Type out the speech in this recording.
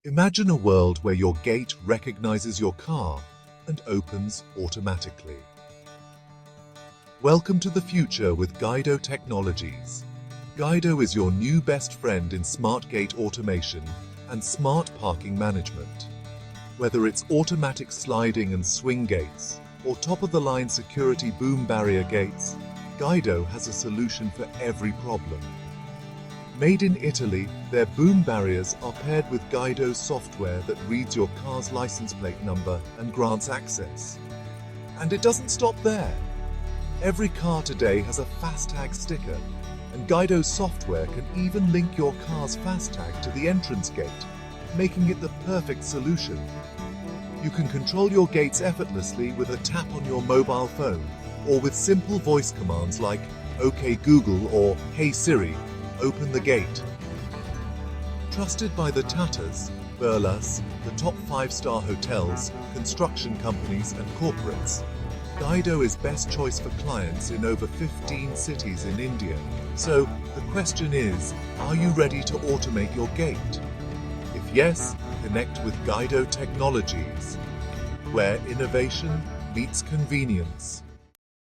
Imagine a world where your gate recognizes your car and opens automatically. Welcome to the future with Gaido Technologies. Gaido is your new best friend in smart gate automation and smart parking management. Whether it's automatic sliding and swing gates or top-of-the-line security boom barrier gates, Gaido has a solution for every problem. Made in Italy, their boom barriers are paired with Gaido software that reads your car's license plate number and grants access. And it doesn't stop there. Every car today has a FASTAG sticker, and Gaido's software can even link your car's FASTAG to the entrance gate, making it the perfect solution. You can control your gates effortlessly with a tap on your mobile phone, or with simple voice commands like OK Google or Hey Siri, open the gate. Trusted by the Tatas, Birlas, the top 5-star hotels, construction companies and corporates, Gaido is best choice for clients in over 15 cities in India. So, the question is, are you ready to automate your gate? If yes, connect with Gaido Technologies, where innovation meets convenience.